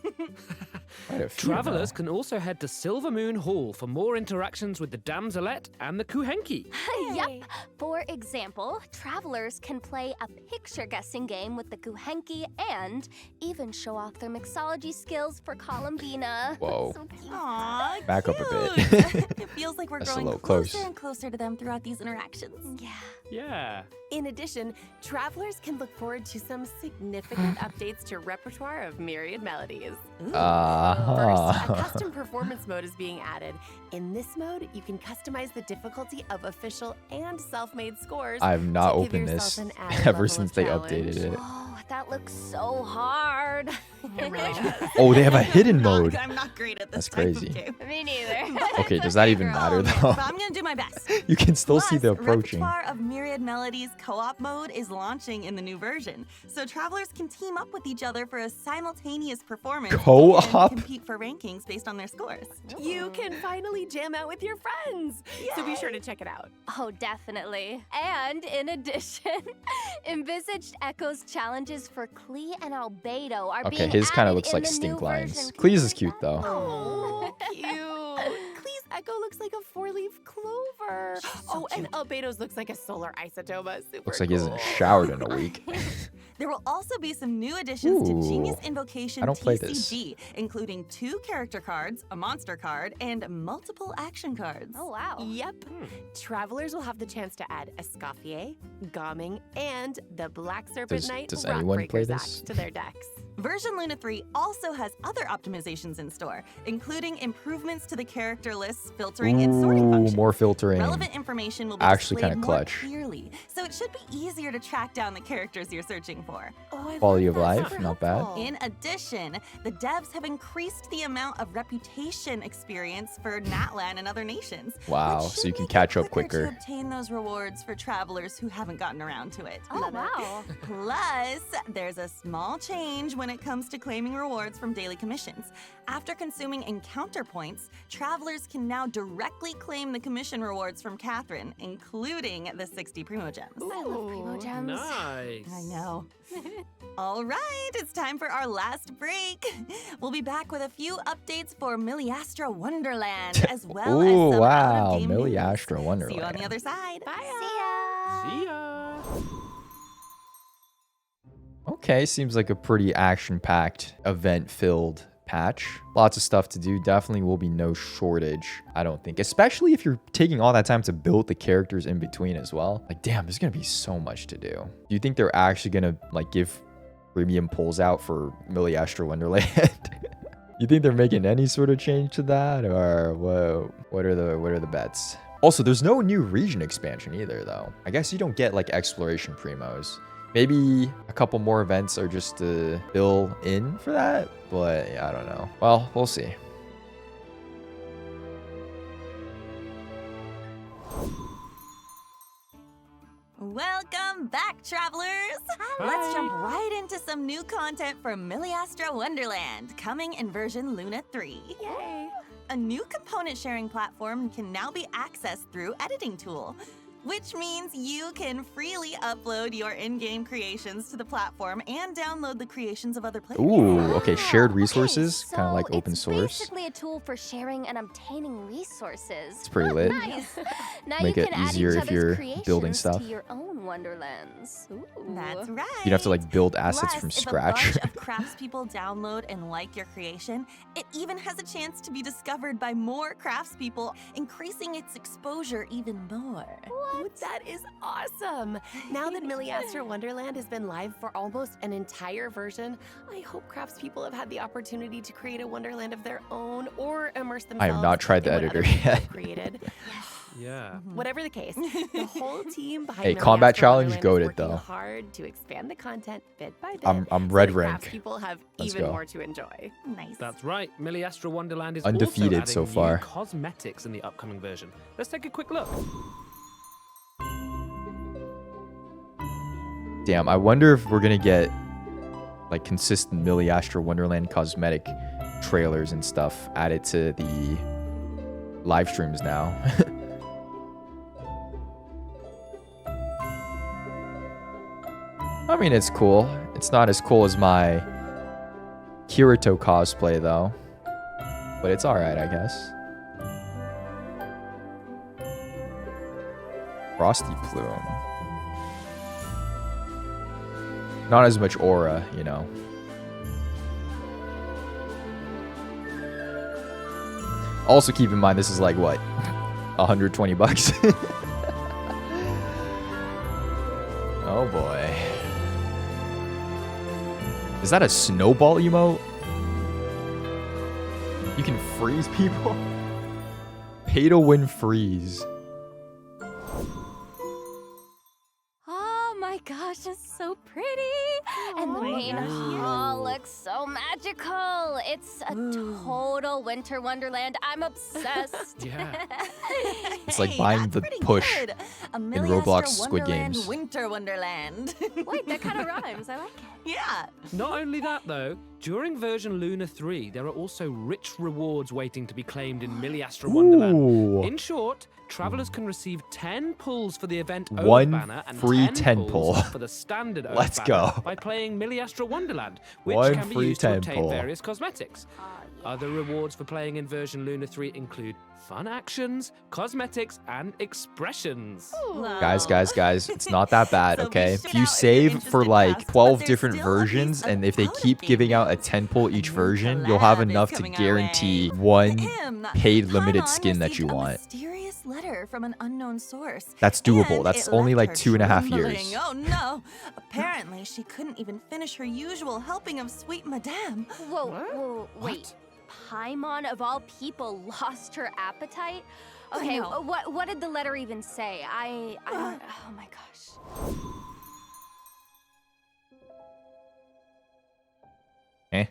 quite a few Travelers now. can also head to Silver Moon Hall for more interactions with the Damselette and the Kuhenki. Yep. For example, travelers can play a picture guessing game with the Kuhenki and even show off their mixology skills for Columbina. Whoa. So cute. Aw, Back up a cute. bit. It feels like we're That's a growing little closer close. and closer to them throughout these interactions. Yeah. Yeah. In addition, travelers can look forward to some significant updates to repertoire of myriad melodies. First, a custom performance mode is being added. In this mode, you can customize the difficulty of official and self-made scores. I have not to give opened yourself this an added ever level since of they challenge. updated it. Oh, that looks so hard. It really does. Oh, they have a hidden mode. I'm not great at this That's type crazy. of game. Me neither. Okay, does that even matter though? But I'm gonna do my best. You can still see the Plus, approaching. Repertoire of Myriad Melodies co-op mode is launching in the new version, so travelers can team up with each other for a simultaneous performance Co-op? and compete for rankings based on their scores. You can finally jam out with your friends. So be sure to check it out. Oh, definitely. And in addition, envisaged Echo's challenges for Klee and Albedo are Okay, being his kind of added looks in like the stink new lines. version. Cleese is cute though. Oh, cute. Clee's Echo looks like a 4-leaf clover. Oh, and Albedo's looks like a solar isotoma. Super Looks like he hasn't cool. showered in a week. There will also be some new additions to Genius Ooh, Invocation I don't play this. TCG, including 2 character cards, a monster card, and multiple action cards. Oh, wow. Yep. Travelers will have the chance to add Escoffier, Gomming, and the Black Serpent Knight does anyone play Rockbreaker's this? Axe to their decks. Version Luna 3 also has other optimizations in store, including improvements to the character lists, filtering, and sorting Ooh, functions. more filtering. Relevant information will be Actually displayed kinda more clutch. clearly, so it should be easier to track down the characters you're searching for. Oh, I Quality love of that. life, Super not bad. helpful. In addition, the devs have increased the amount of reputation experience for Natlan and other nations. Wow, which so should you can make it catch up quicker quicker. to obtain those rewards for travelers who haven't gotten around to it. Oh, Love it. wow. Plus, there's a small change when it comes to claiming rewards from daily commissions. After consuming encounter points, travelers can now directly claim the commission rewards from Catherine, including the 60 Primo Gems. I love Primo Ooh, Gems. Nice. I know. All right, it's time for our last break. We'll be back with a few updates for Miliastra Wonderland, as well as Ooh, some wow, out-of-game news. Miliastra See Wonderland. you on the other side. Bye. See ya. See ya. Okay, seems like a pretty action-packed, event-filled patch. Lots of stuff to do. Definitely will be no shortage, I don't think. Especially if you're taking all that time to build the characters in between as well. Like, damn, there's gonna be so much to do. Do you think they're actually gonna, like, give premium pulls out for Miliastra Wonderland? You think they're making any sort of change to that? Or what are the bets? Also, there's no new region expansion either, though. I guess you don't get, like, exploration primos. Maybe a couple more events are just to fill in for that, but yeah, I don't know. Well, we'll see. Welcome back, travelers! Let's jump right into some new content for Miliastra Wonderland, coming in version Luna 3. Yay. A new component sharing platform can now be accessed through Editing Tool, which means you can freely upload your in-game creations to the platform and download the creations of other players. Ooh, okay, shared Okay, resources, kind of like so open source. It's basically a tool for sharing and obtaining resources. It's pretty lit. Nice. Now Make you it can easier add if each you're other's creations building stuff. to your own wonderlands. Ooh. That's right. You'd have to like build assets Plus, from if scratch. a bunch of craftspeople download and like your creation, it even has a chance to be discovered by more craftspeople, increasing its exposure even more. Ooh, that is awesome. Now that Miliastra Wonderland has been live for almost an entire version, I hope craftspeople have had the opportunity to create a wonderland of their own or immerse themselves I have not tried the in what editor other people yet. have created. Yeah. Whatever the case, the whole team behind Hey, Miliastra combat challenge, Wonderland goated, is working though. hard to expand the content bit by bit. I'm so red that rank. craftspeople have Let's even go. more to enjoy. Nice. That's right. Miliastra Wonderland is Undefeated also so adding far. new cosmetics in the upcoming version. Let's take a quick look. Damn, I wonder if we're gonna get like consistent Millie Astro Wonderland cosmetic trailers and stuff added to the live streams now. I mean, it's cool. It's not as cool as my Kirito cosplay though, but it's alright, I guess. Frosty Plume. Not as much aura, you know. Also keep in mind this is like what? 120 bucks. Oh boy. Is that a snowball emote? You can freeze people? Pay to win freeze. Oh my gosh, it's so pretty. And the main hall looks so magical. It's a total winter wonderland. I'm obsessed. Yeah. It's like buying the push in Roblox Squid Games. Winter Wonderland. Wait, that kind of rhymes. I like it. Yeah. Not only that, though, during version Luna 3, there are also rich rewards waiting to be claimed in Millie Astro Wonderland. Ooh. In short, travelers can receive 10 pulls for the event Oath One banner and free 10 10 pulls pull. for the standard Oath Let's banner go. by playing Millie Astro Wonderland, which One can be free used to 10 obtain pull. various cosmetics. Other rewards for playing in version Luna 3 include fun actions, cosmetics, and expressions. Guys, it's not that bad, So okay? be If you sure save out if for you're like interested, 12 but there's different still a piece versions, of and if they bonus keep being giving out a used. 10 pull each New version, you'll have collab is enough to coming our guarantee way. one Him, paid limited Hanan skin that you received a want. mysterious letter from an unknown source. That's doable. And That's it only left like her 2.5 trembling. years. Oh no! Apparently, she couldn't even finish her usual helping of sweet madame. Whoa, wait. Paimon, of all people, lost her appetite? Okay, know. what did the letter even say? I don't, oh my gosh. Eh?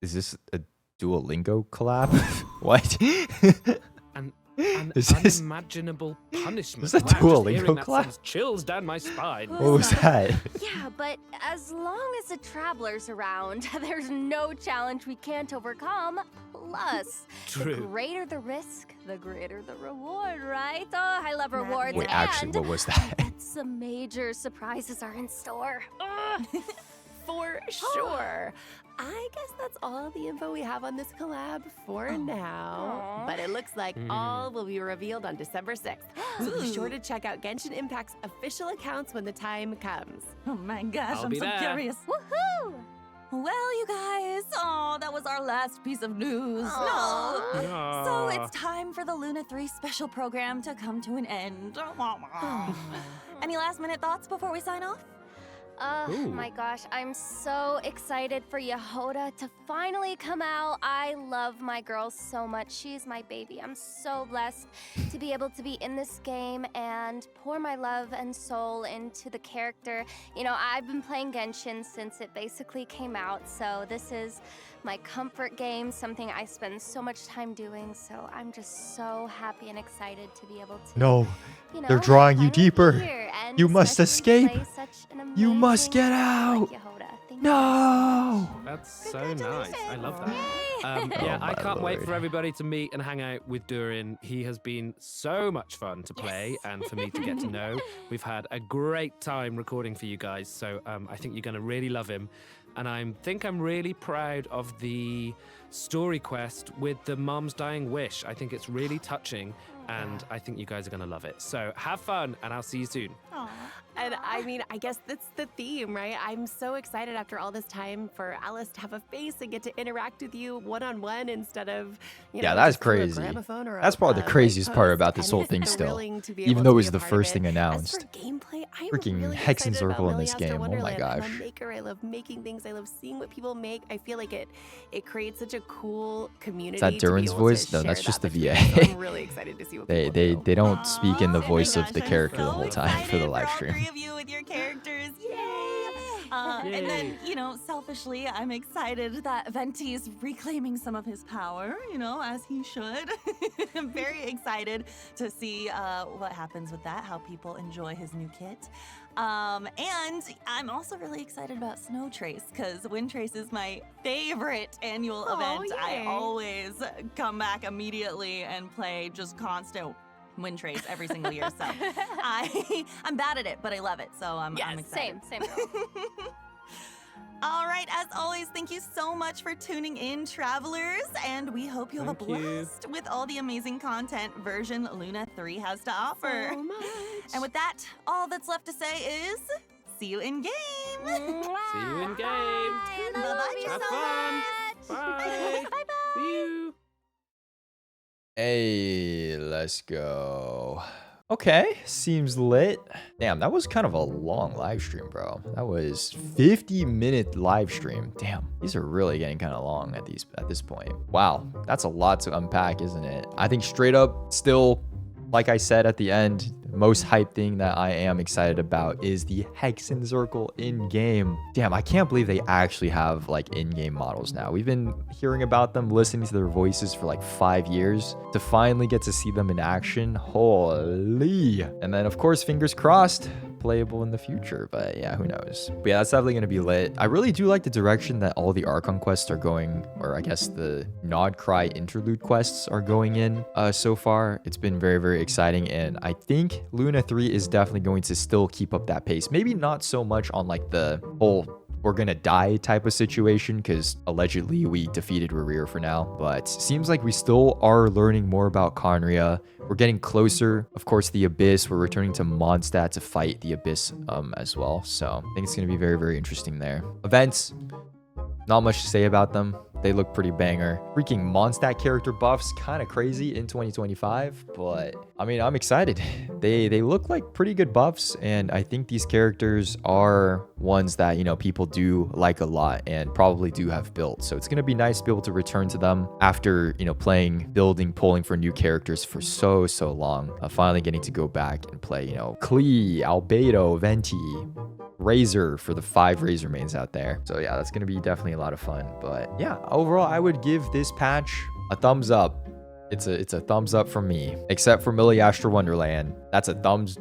Is this a Duolingo collab? What? An Is this- unimaginable punishment. is that Wow, just Duolingo hearing that class? sends chills down my spine. What was that? Yeah, but as long as the traveler's around, there's no challenge we can't overcome. Plus, True. the greater the risk, the greater the reward, right? Oh, I love rewards. Wait, actually, and what was that? some major surprises are in store. For sure. I guess that's all the info we have on this collab for now. But it looks like all will be revealed on December 6th. So be sure to check out Genshin Impact's official accounts when the time comes. Oh my gosh, I'll I'm be so there. curious. Woohoo! Well, you guys, that was our last piece of news. No. So it's time for the Luna 3 special program to come to an end. Any last minute thoughts before we sign off? Oh Ooh. my gosh, I'm so excited for Yehoda to finally come out. I love my girl so much. She's my baby. I'm so blessed to be able to be in this game and pour my love and soul into the character. You know, I've been playing Genshin since it basically came out, so this is my comfort game, something I spend so much time doing, so I'm just so happy and excited to be able to, No, you know, they're drawing you finally be deeper. here and You must especially escape. play such an You must amazing get game out. like Yehoda. Thank No! That's so nice. I love that. Oh Yeah, I my can't wait lord. for everybody to meet and hang out with Durin. He has been so much fun to play and for me to get to know. We've had a great time recording for you guys, so I think you're going to really love him. And I think I'm really proud of the story quest with the mom's dying wish. I think it's really touching, and I think you guys are going to love it. So have fun, and I'll see you soon. And I mean, I guess that's the theme, right? I'm so excited after all this time for Alice to have a face and get to interact with you one-on-one instead of, you Yeah, know, that's just through a crazy. gramophone or That's a, probably the light craziest part post. about this And whole it's thing still. thrilling to be Even able though to it was be a the part first of thing it. announced. As for gameplay, I am Freaking really Hexen's excited about Circle in Millie this Astro game, oh my Wonderland. I'm gosh. a maker. I love making things. I love seeing what people make. I feel like it creates such a cool community. Is that to be Durin's able to voice? No, share that's just that the between VA. us. So I'm really excited to see what people do. They don't speak in the Aw, voice oh of my the gosh, character I'm the so whole time for the excited live all stream. three of you with your characters. Yay! And then, you know, selfishly, I'm excited that Venti's reclaiming some of his power, you know, as he should. I'm very excited to see what happens with that, how people enjoy his new kit. And I'm also really excited about Snow Trace, because Wind Trace is my favorite annual event. Yay. I always come back immediately and play just constant Wind Trace every single year. So I'm bad at it, but I love it. So I'm excited. Same girl. All right, as always, thank you so much for tuning in, travelers, and we hope you have a blast with all the amazing content version Luna 3 has to offer. So much. And with that, all that's left to say is see you in game. See you in game. Bye-bye. Have fun. Bye. Bye-bye. See you. Hey, let's go. Okay, seems lit. Damn, that was kind of a long live stream, bro. That was 50-minute live stream. Damn, these are really getting kind of long at this point. Wow, that's a lot to unpack, isn't it? I think straight up, still, like I said at the end, most hype thing that I am excited about is the Hexen Circle in-game. Damn, I can't believe they actually have like in-game models now. We've been hearing about them, listening to their voices for like 5 years. To finally get to see them in action, holy. And then of course, fingers crossed, playable in the future, but yeah, who knows. But yeah, that's definitely gonna be lit. I really do like the direction that all the Archon quests are going, or I guess the Nod Cry interlude quests are going in so far. It's been very, very exciting, and I think Luna 3 is definitely going to still keep up that pace. Maybe not so much on like the whole we're gonna die type of situation, because allegedly we defeated Rerir for now, but seems like we still are learning more about Conria. We're getting closer. Of course, the Abyss, we're returning to Mondstadt to fight the Abyss as well. So I think it's gonna be very, very interesting there. Events, not much to say about them. They look pretty banger. Freaking Mondstadt character buffs, kind of crazy in 2025, but I mean, I'm excited. They look like pretty good buffs, and I think these characters are ones that, you know, people do like a lot and probably do have built. So it's going to be nice to be able to return to them after, you know, playing, building, pulling for new characters for so long. Finally getting to go back and play, you know, Klee, Albedo, Venti, Razor for the 5 Razor mains out there. So yeah, that's going to be definitely a lot of fun. But yeah, overall, I would give this patch a thumbs up. It's a thumbs up from me, except for Millie Astra Wonderland. That's a thumbs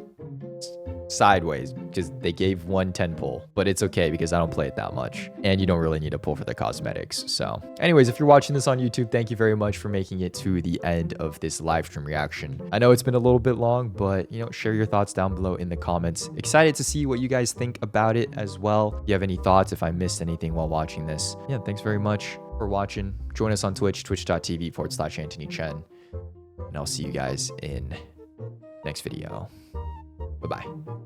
sideways, because they gave 110 pull, but it's okay because I don't play it that much, and you don't really need a pull for the cosmetics. So anyways, if you're watching this on YouTube, thank you very much for making it to the end of this live stream reaction. I know it's been a little bit long, but you know, share your thoughts down below in the comments. Excited to see what you guys think about it as well. If you have any thoughts, if I missed anything while watching this, yeah, thanks very much for watching. Join us on Twitch, twitch.tv/Antony Chen, and I'll see you guys in next video. Bye-bye.